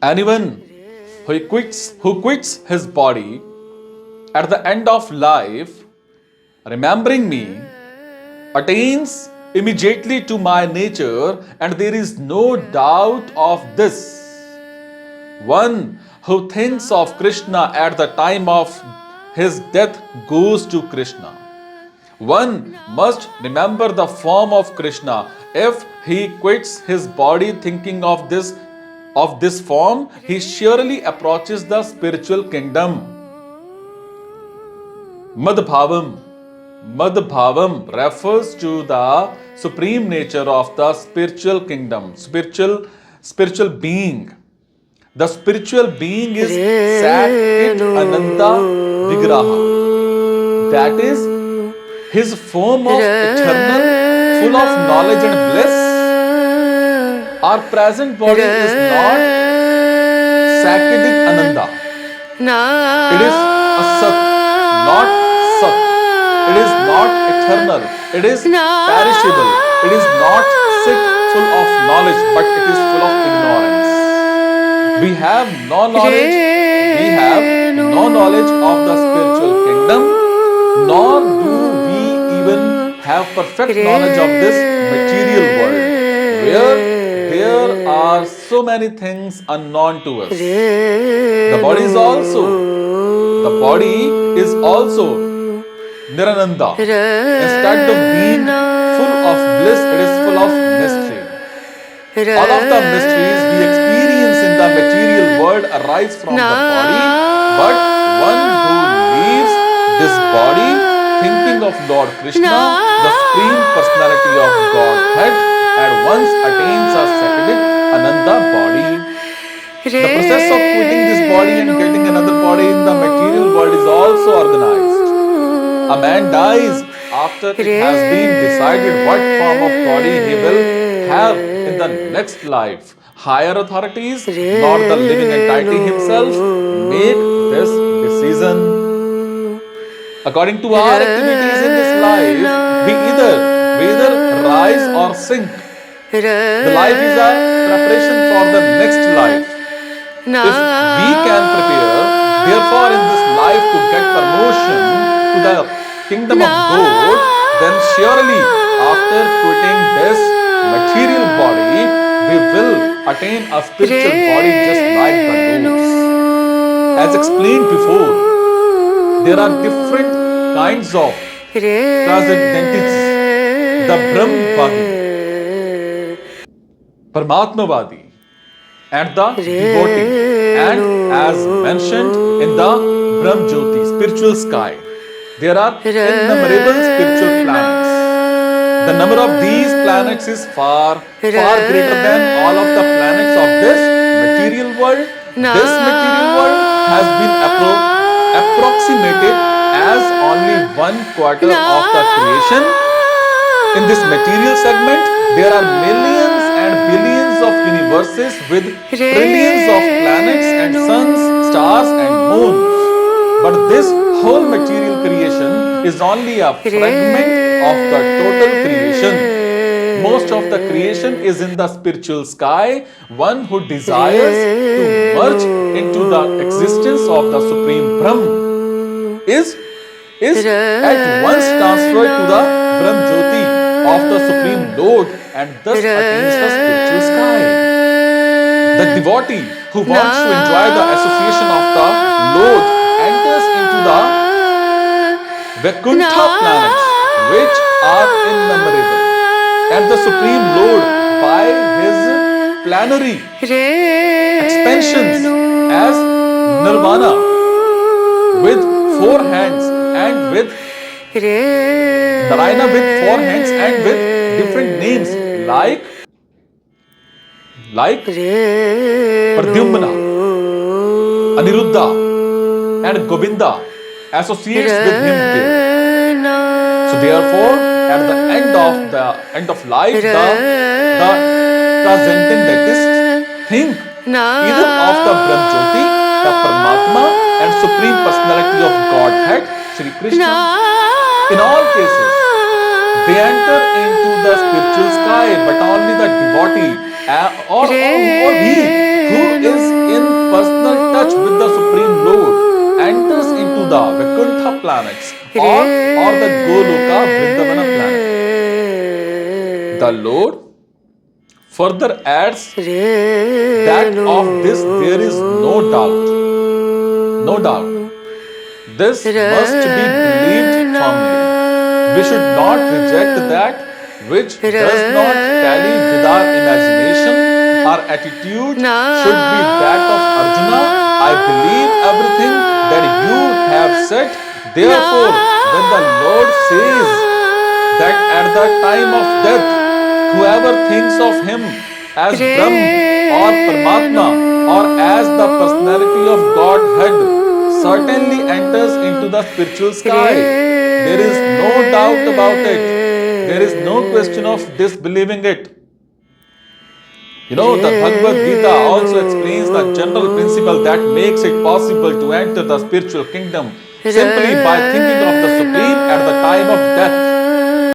Anyone who quits his body at the end of life, remembering me, attains immediately to my nature, and there is no doubt of this. One who thinks of Krishna at the time of his death goes to Krishna. One must remember the form of Krishna. If he quits his body thinking of this form, he surely approaches the spiritual kingdom. Madhbhavam. Madhbhavam refers to the supreme nature of the spiritual kingdom, spiritual being. The spiritual being is Sakit Ananda Vigraha. That is his form of eternal, full of knowledge and bliss. Our present body is not Sakitic Ananda. It is Asat, not Sat. It is not eternal. It is perishable. It is not sick, full of knowledge, but it is full of ignorance. We have no knowledge. We have no knowledge of the spiritual kingdom, nor do we even have perfect knowledge of this material world, where there are so many things unknown to us. The body is also Nirananda. Instead of being full of bliss, it is full of mystery. All of the mysteries we experience in the material world arise from the body, but one who leaves this body thinking of Lord Krishna, the Supreme Personality of Godhead, at once attains a Sakitic Ananda body. The process of quitting this body and getting another body in the material world is also organized. A man dies after it has been decided what form of body he will have in the next life. Higher authorities, not the living entity himself, make this decision. According to our activities in this life, we either rise or sink. The life is a preparation for the next life. If we can prepare, therefore, in this life to get promotion to the kingdom of God, then surely after quitting this material body, we will attain a spiritual body just like the Lord's. As explained before, there are different kinds of transcendents. The Brahmavadi, Paramatmavadi, and the devotee. And as mentioned in the Brahmjyoti, spiritual sky, there are innumerable spiritual planets. The number of these planets is far greater than all of the planets of this material world. This material world has been approximated as only 1/4 of the creation. In this material segment, there are millions and billions of universes with trillions of planets and suns, stars and moons. But this whole material creation is only a fragment of the total creation. Most of the creation is in the spiritual sky. One who desires to merge into the existence of the Supreme Brahman is at once transferred to the Brahmjyoti of the Supreme Lord and thus attains the spiritual sky. The devotee who wants to enjoy the association of the Lord enters into the Vaikuntha planets, which are innumerable, and the Supreme Lord by his plenary expansions as Nirvana with 4 hands and with Narayana with 4 hands and with different names like Pradyumna, Aniruddha and Govinda associates with him there. So therefore, at the end of life, the transcendentalists think either of the Brahmjyoti, the Paramatma and Supreme Personality of Godhead, Shri Krishna. In all cases, they enter into the spiritual sky, but only the devotee or he who is in planets or the Goloka Vrindavana planet. The Lord further adds that of this there is no doubt. No doubt. This must be believed firmly. We should not reject that which does not tally with our imagination. Our attitude should be that of Arjuna. I believe everything that you have said. Therefore, when the Lord says that at the time of death, whoever thinks of him as Brahm or Paramatma or as the personality of Godhead certainly enters into the spiritual sky. There is no doubt about it. There is no question of disbelieving it. You know, the Bhagavad Gita also explains the general principle that makes it possible to enter the spiritual kingdom simply by thinking of the